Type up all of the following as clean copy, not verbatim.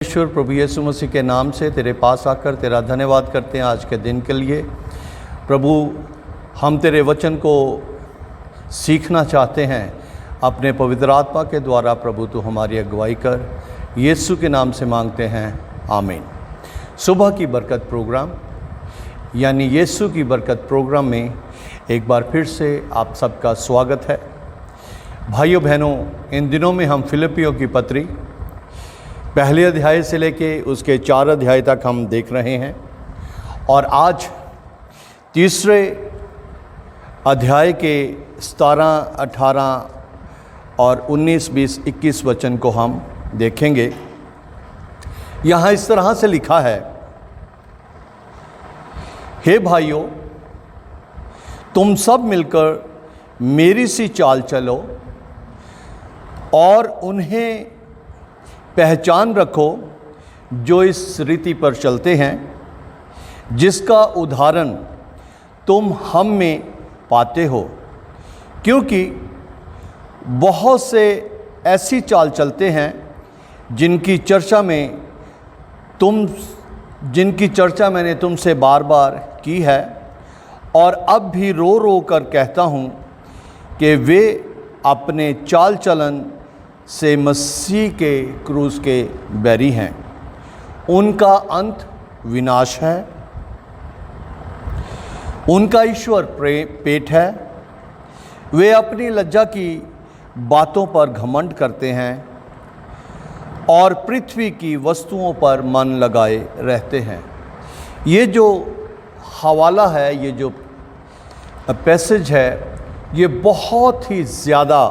ईश्वर प्रभु यीशु मसीह के नाम से तेरे पास आकर तेरा धन्यवाद करते हैं आज के दिन के लिए। प्रभु, हम तेरे वचन को सीखना चाहते हैं अपने पवित्र आत्मा के द्वारा। प्रभु तू हमारी अगुवाई कर, यीशु के नाम से मांगते हैं, आमीन। सुबह की बरकत प्रोग्राम यानी यीशु की बरकत प्रोग्राम में एक बार फिर से आप सबका स्वागत है। भाइयों बहनों, इन दिनों में हम फिलिपियों की पत्री पहले अध्याय से लेके उसके 4 अध्याय तक हम देख रहे हैं और आज तीसरे अध्याय के 17, 18 और 19, 20, 21 वचन को हम देखेंगे। यहाँ इस तरह से लिखा है, हे भाइयों, तुम सब मिलकर मेरी सी चाल चलो और उन्हें पहचान रखो जो इस रीति पर चलते हैं, जिसका उदाहरण तुम हम में पाते हो। क्योंकि बहुत से ऐसी चाल चलते हैं जिनकी चर्चा मैंने तुमसे बार बार की है और अब भी रो रो कर कहता हूँ कि वे अपने चाल चलन से मसीह के क्रूस के बैरी हैं। उनका अंत विनाश है, उनका ईश्वर पेट है। वे अपनी लज्जा की बातों पर घमंड करते हैं और पृथ्वी की वस्तुओं पर मन लगाए रहते हैं। ये जो हवाला है, ये जो पैसेज है, ये बहुत ही ज़्यादा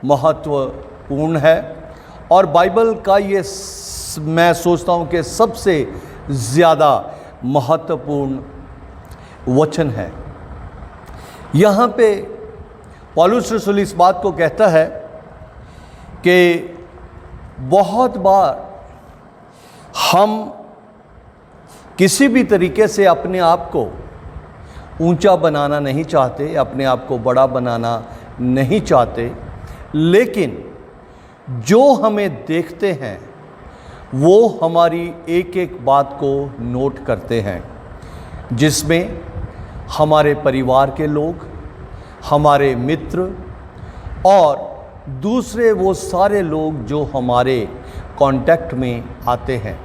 महत्वपूर्ण है और बाइबल का ये मैं सोचता हूँ कि सबसे ज़्यादा महत्वपूर्ण वचन है। यहाँ पे पौलुस रसूल इस बात को कहता है कि बहुत बार हम किसी भी तरीके से अपने आप को ऊंचा बनाना नहीं चाहते, अपने आप को बड़ा बनाना नहीं चाहते, लेकिन जो हमें देखते हैं वो हमारी एक एक बात को नोट करते हैं, जिसमें हमारे परिवार के लोग, हमारे मित्र और दूसरे वो सारे लोग जो हमारे कांटेक्ट में आते हैं।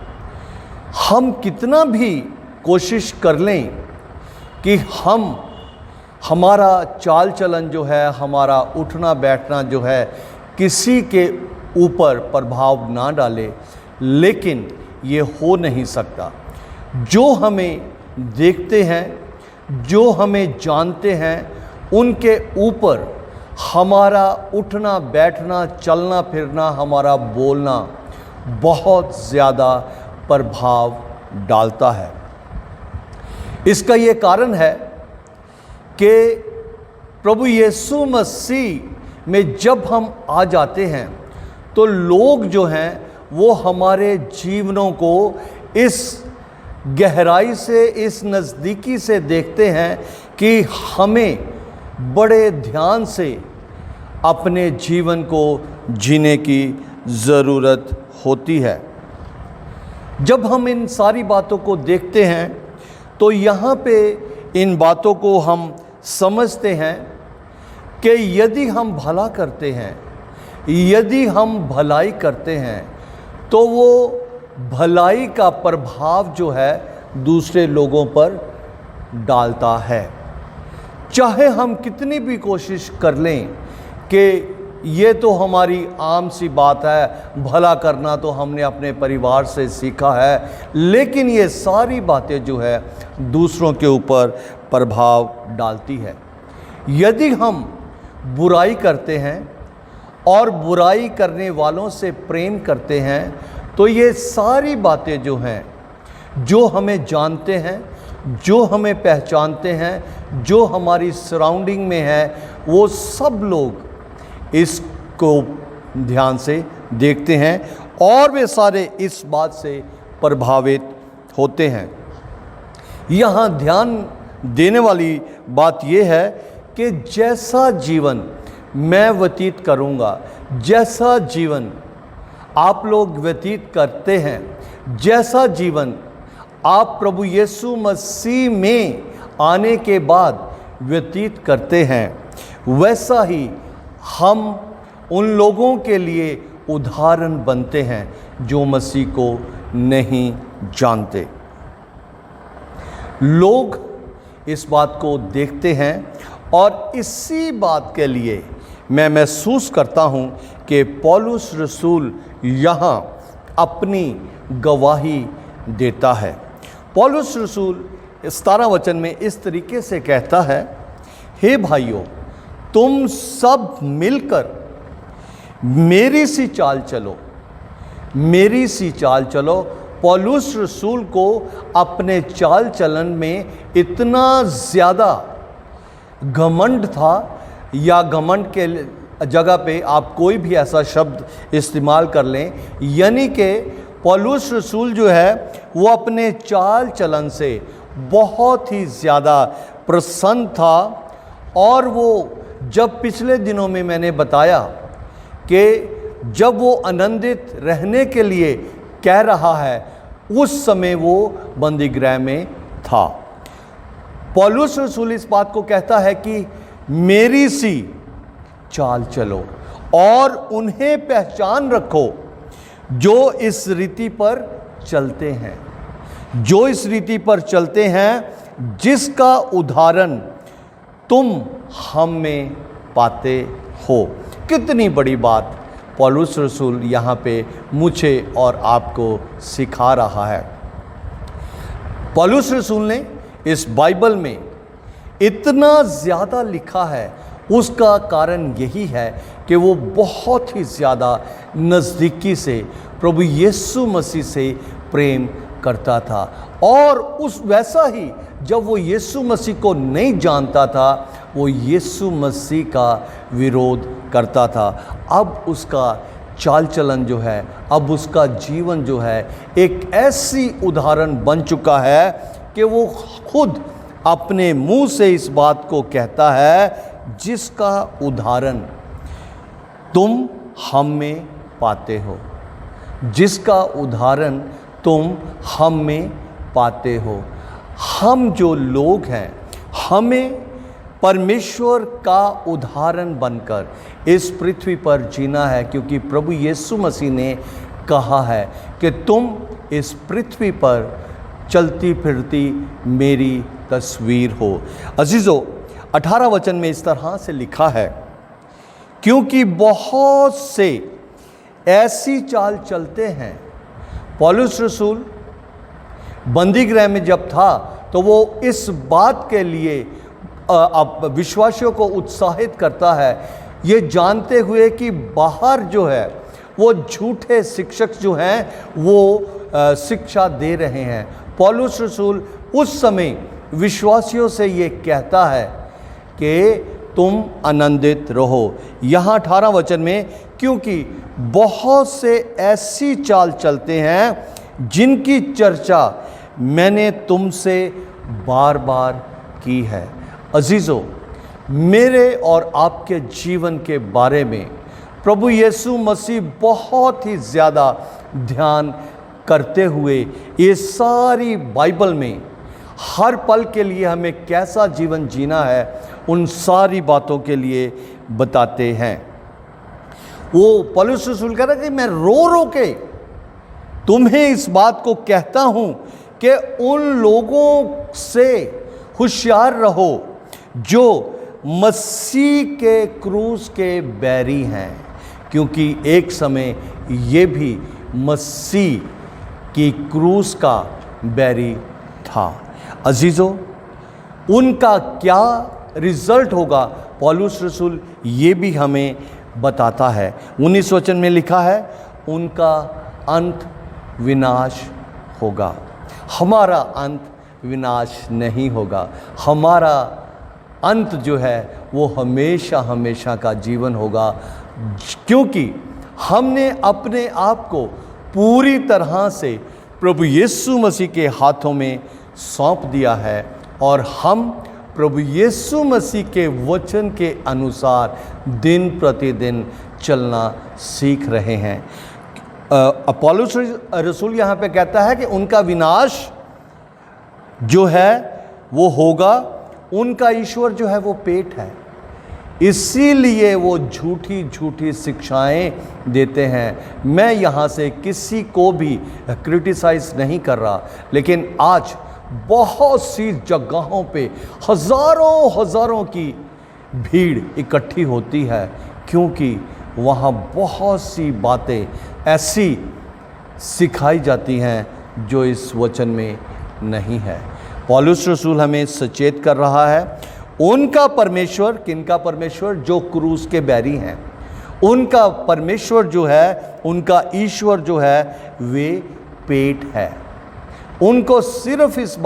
हम कितना भी कोशिश कर लें कि हमारा चाल चलन जो है, हमारा उठना बैठना जो है, किसी के ऊपर प्रभाव ना डाले, लेकिन ये हो नहीं सकता। जो हमें देखते हैं, जो हमें जानते हैं, उनके ऊपर हमारा उठना बैठना, चलना फिरना, हमारा बोलना बहुत ज़्यादा प्रभाव डालता है। इसका ये कारण है कि प्रभु यीशु मसीह में जब हम आ जाते हैं तो लोग जो हैं वो हमारे जीवनों को इस गहराई से, इस नज़दीकी से देखते हैं कि हमें बड़े ध्यान से अपने जीवन को जीने की ज़रूरत होती है। जब हम इन सारी बातों को देखते हैं तो यहाँ पे इन बातों को हम समझते हैं कि यदि हम भला करते हैं, यदि हम भलाई करते हैं, तो वो भलाई का प्रभाव जो है दूसरे लोगों पर डालता है। चाहे हम कितनी भी कोशिश कर लें कि ये तो हमारी आम सी बात है, भला करना तो हमने अपने परिवार से सीखा है, लेकिन ये सारी बातें जो है दूसरों के ऊपर प्रभाव डालती है। यदि हम बुराई करते हैं और बुराई करने वालों से प्रेम करते हैं, तो ये सारी बातें जो हैं, जो हमें जानते हैं, जो हमें पहचानते हैं, जो हमारी सराउंडिंग में है, वो सब लोग इसको ध्यान से देखते हैं और वे सारे इस बात से प्रभावित होते हैं। यहाँ ध्यान देने वाली बात यह है कि जैसा जीवन मैं व्यतीत करूँगा, जैसा जीवन आप लोग व्यतीत करते हैं, जैसा जीवन आप प्रभु यीशु मसीह में आने के बाद व्यतीत करते हैं, वैसा ही हम उन लोगों के लिए उदाहरण बनते हैं जो मसीह को नहीं जानते। लोग इस बात को देखते हैं और इसी बात के लिए मैं महसूस करता हूं कि पौलुस रसूल यहाँ अपनी गवाही देता है। पौलुस रसूल 17 वचन में इस तरीके से कहता है, हे भाइयों, तुम सब मिलकर मेरी सी चाल चलो, मेरी सी चाल चलो। पौलुस रसूल को अपने चाल चलन में इतना ज़्यादा घमंड था, या घमंड के जगह पे आप कोई भी ऐसा शब्द इस्तेमाल कर लें, यानी कि पौलुस रसूल जो है वो अपने चाल चलन से बहुत ही ज़्यादा प्रसन्न था। और वो जब पिछले दिनों में मैंने बताया कि जब वो आनंदित रहने के लिए कह रहा है, उस समय वो बंदीगृह में था। पौलुस रसूल इस बात को कहता है कि मेरी सी चाल चलो और उन्हें पहचान रखो जो इस रीति पर चलते हैं, जो इस रीति पर चलते हैं जिसका उदाहरण तुम हम में पाते हो। कितनी बड़ी बात पौलुस रसूल यहाँ पे मुझे और आपको सिखा रहा है। पौलुस रसूल ने इस बाइबल में इतना ज़्यादा लिखा है, उसका कारण यही है कि वो बहुत ही ज़्यादा नज़दीकी से प्रभु यीशु मसीह से प्रेम करता था। और उस वैसा ही जब वो यीशु मसीह को नहीं जानता था, वो यीशु मसीह का विरोध करता था। अब उसका चाल चलन जो है, अब उसका जीवन जो है, एक ऐसी उदाहरण बन चुका है कि वो खुद अपने मुंह से इस बात को कहता है जिसका उदाहरण तुम हम में पाते हो, जिसका उदाहरण तुम हम में पाते हो। हम जो लोग हैं, हमें परमेश्वर का उदाहरण बनकर इस पृथ्वी पर जीना है, क्योंकि प्रभु यीशु मसीह ने कहा है कि तुम इस पृथ्वी पर चलती फिरती मेरी तस्वीर हो। अजीज़ों, 18 वचन में इस तरह से लिखा है, क्योंकि बहुत से ऐसी चाल चलते हैं। पौलुस रसूल बंदीगृह में जब था तो वो इस बात के लिए विश्वासियों को उत्साहित करता है, ये जानते हुए कि बाहर जो है वो झूठे शिक्षक जो हैं वो शिक्षा दे रहे हैं। पौलुस रसूल उस समय विश्वासियों से ये कहता है कि तुम आनंदित रहो। यहाँ 18 वचन में, क्योंकि बहुत से ऐसी चाल चलते हैं जिनकी चर्चा मैंने तुमसे बार बार की है। अजीज़ों, मेरे और आपके जीवन के बारे में प्रभु यीशु मसीह बहुत ही ज़्यादा ध्यान करते हुए ये सारी बाइबल में हर पल के लिए हमें कैसा जीवन जीना है, उन सारी बातों के लिए बताते हैं। वो पौलुस रसूल कह रहे थे, मैं रो रो के तुम्हें इस बात को कहता हूँ कि उन लोगों से होशियार रहो जो मसीह के क्रूस के बैरी हैं, क्योंकि एक समय ये भी मसीह की क्रूस का बैरी था। अजीज़ों, उनका क्या रिजल्ट होगा पौलुस रसूल ये भी हमें बताता है। 19 वचन में लिखा है, उनका अंत विनाश होगा। हमारा अंत विनाश नहीं होगा, हमारा अंत जो है वो हमेशा हमेशा का जीवन होगा, क्योंकि हमने अपने आप को पूरी तरह से प्रभु यीशु मसीह के हाथों में सौंप दिया है और हम प्रभु यीशु मसीह के वचन के अनुसार दिन प्रतिदिन चलना सीख रहे हैं। पौलुस रसूल यहाँ पे कहता है कि उनका विनाश जो है वो होगा, उनका ईश्वर जो है वो पेट है, इसीलिए वो झूठी झूठी शिक्षाएं देते हैं। मैं यहाँ से किसी को भी क्रिटिसाइज नहीं कर रहा, लेकिन आज बहुत सी जगहों पे हज़ारों की भीड़ इकट्ठी होती है, क्योंकि वहाँ बहुत सी बातें ऐसी सिखाई जाती हैं जो इस वचन में नहीं है। पौलुस रसूल हमें सचेत कर रहा है, उनका परमेश्वर, किनका परमेश्वर? जो क्रूस के बैरी हैं, उनका परमेश्वर जो है, उनका ईश्वर जो है वे पेट है। उनको सिर्फ इस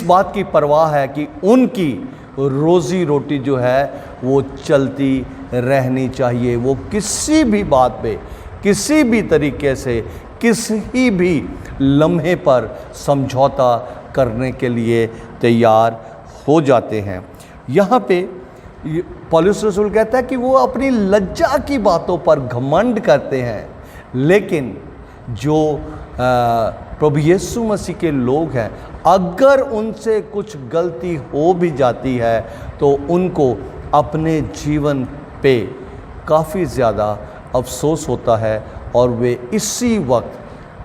बात की परवाह है कि उनकी रोजी रोटी जो है वो चलती रहनी चाहिए। वो किसी भी बात पे, किसी भी तरीके से, किसी भी लम्हे पर समझौता करने के लिए तैयार हो जाते हैं। यहाँ पे पौलुस रसूल कहता है कि वो अपनी लज्जा की बातों पर घमंड करते हैं, लेकिन जो प्रभु यीशु मसीह के लोग हैं, अगर उनसे कुछ गलती हो भी जाती है तो उनको अपने जीवन पे काफ़ी ज़्यादा अफसोस होता है और वे इसी वक्त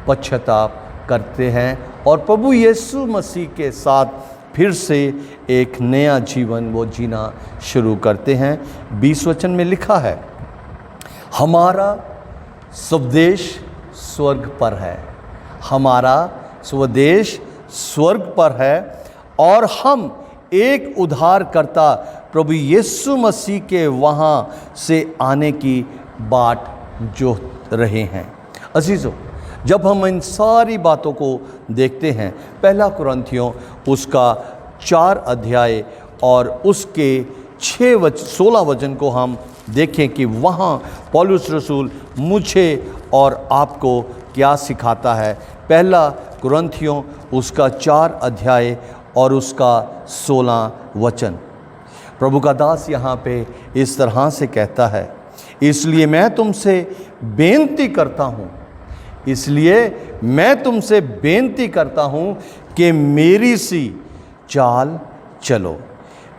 पश्चाताप करते हैं और प्रभु यीशु मसीह के साथ फिर से एक नया जीवन वो जीना शुरू करते हैं। 20 वचन में लिखा है, हमारा स्वदेश स्वर्ग पर है, हमारा स्वदेश स्वर्ग पर है और हम एक उद्धारकर्ता प्रभु यीशु मसीह के वहाँ से आने की बाट जोह रहे हैं। अजीज़ों, जब हम इन सारी बातों को देखते हैं, पहला कुरिन्थियों उसका 4 अध्याय और उसके 16 वचन को हम देखें कि वहाँ पौलुस रसूल मुझे और आपको क्या सिखाता है। पहला कुरिन्थियों उसका 4 अध्याय और उसका 16 वचन। प्रभु का दास यहाँ पे इस तरह से कहता है, इसलिए मैं तुमसे बेनती करता हूँ, इसलिए मैं तुमसे बेनती करता हूँ कि मेरी सी चाल चलो।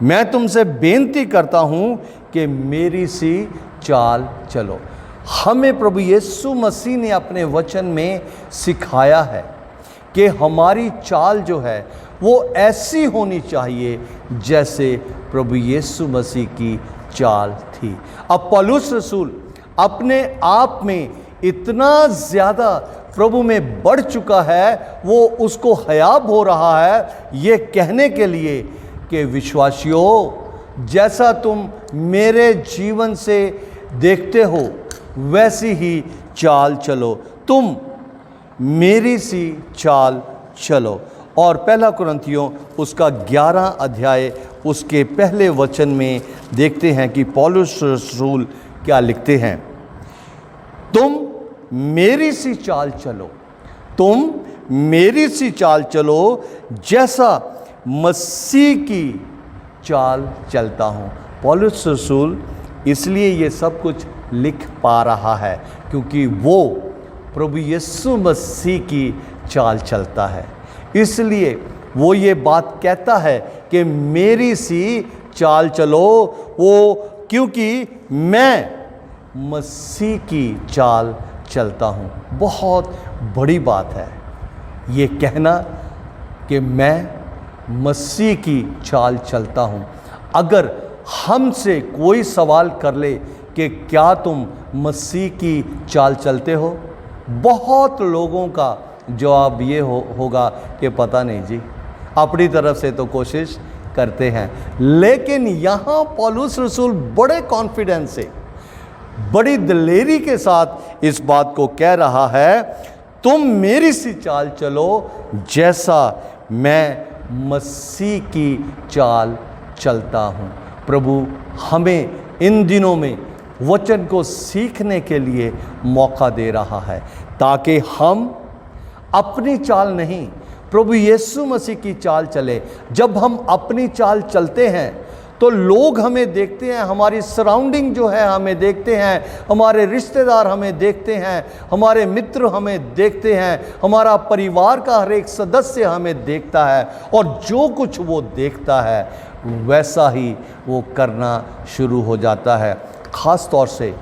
मैं तुमसे बेनती करता हूँ कि मेरी सी चाल चलो। हमें प्रभु यीशु मसीह ने अपने वचन में सिखाया है कि हमारी चाल जो है वो ऐसी होनी चाहिए जैसे प्रभु यीशु मसीह की चाल थी। अब पौलुस रसूल अपने आप में इतना ज़्यादा प्रभु में बढ़ चुका है, वो उसको हयाब हो रहा है ये कहने के लिए कि विश्वासियों, जैसा तुम मेरे जीवन से देखते हो वैसी ही चाल चलो, तुम मेरी सी चाल चलो। और पहला कुरिन्थियों उसका 11 अध्याय उसके पहले वचन में देखते हैं कि पौलुस रसूल क्या लिखते हैं, तुम मेरी सी चाल चलो, तुम मेरी सी चाल चलो जैसा मसीह की चाल चलता हूँ। पौलुस रसूल इसलिए ये सब कुछ लिख पा रहा है क्योंकि वो प्रभु यीशु मसीह की चाल चलता है, इसलिए वो ये बात कहता है कि मेरी सी चाल चलो, वो क्योंकि मैं मसीह की चाल चलता हूँ। बहुत बड़ी बात है ये कहना कि मैं मसीह की चाल चलता हूँ। अगर हमसे कोई सवाल कर ले कि क्या तुम मसीह की चाल चलते हो, बहुत लोगों का जवाब ये होगा कि पता नहीं जी, अपनी तरफ से तो कोशिश करते हैं। लेकिन यहाँ पौलुस रसूल बड़े कॉन्फिडेंस से, बड़ी दिलेरी के साथ इस बात को कह रहा है, तुम मेरी सी चाल चलो जैसा मैं मसीह की चाल चलता हूँ। प्रभु हमें इन दिनों में वचन को सीखने के लिए मौका दे रहा है ताकि हम अपनी चाल नहीं, प्रभु यीशु मसीह की चाल चले। जब हम अपनी चाल चलते हैं तो लोग हमें देखते हैं, हमारी सराउंडिंग जो है हमें देखते हैं, हमारे रिश्तेदार हमें देखते हैं, हमारे मित्र हमें देखते हैं, हमारा परिवार का हर एक सदस्य हमें देखता है, और जो कुछ वो देखता है वैसा ही वो करना शुरू हो जाता है। ख़ास तौर से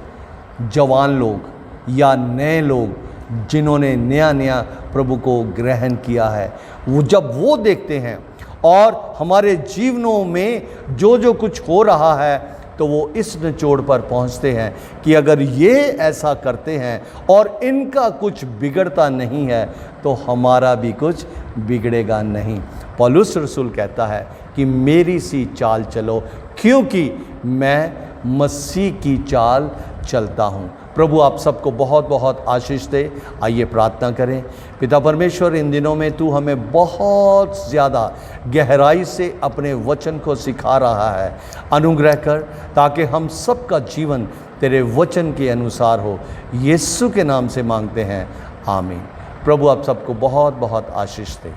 जवान लोग या नए लोग जिन्होंने नया नया प्रभु को ग्रहण किया है, वो जब वो देखते हैं और हमारे जीवनों में जो जो कुछ हो रहा है, तो वो इस निचोड़ पर पहुंचते हैं कि अगर ये ऐसा करते हैं और इनका कुछ बिगड़ता नहीं है तो हमारा भी कुछ बिगड़ेगा नहीं। पौलुस रसूल कहता है कि मेरी सी चाल चलो, क्योंकि मैं मसीह की चाल चलता हूँ। प्रभु आप सबको बहुत बहुत आशीष दे। आइए प्रार्थना करें। पिता परमेश्वर, इन दिनों में तू हमें बहुत ज़्यादा गहराई से अपने वचन को सिखा रहा है। अनुग्रह कर ताकि हम सबका जीवन तेरे वचन के अनुसार हो। यीशु के नाम से मांगते हैं, आमीन। प्रभु आप सबको बहुत बहुत आशीष दे।